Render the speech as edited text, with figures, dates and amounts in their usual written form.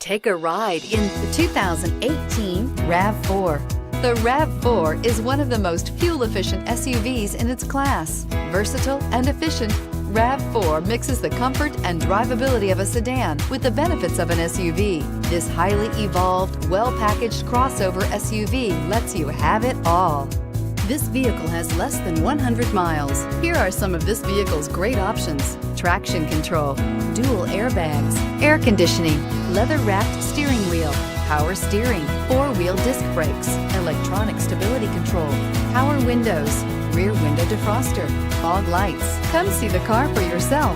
Take a ride in the 2018 RAV4. The RAV4 is one of the most fuel-efficient SUVs in its class. Versatile and efficient, RAV4 mixes the comfort and drivability of a sedan with the benefits of an SUV. This highly evolved, well-packaged crossover SUV lets you have it all. This vehicle has less than 100 miles. Here are some of this vehicle's great options: traction control, dual airbags, air conditioning, leather-wrapped steering wheel, power steering, four-wheel disc brakes, electronic stability control, power windows, rear window defroster, fog lights. Come see the car for yourself.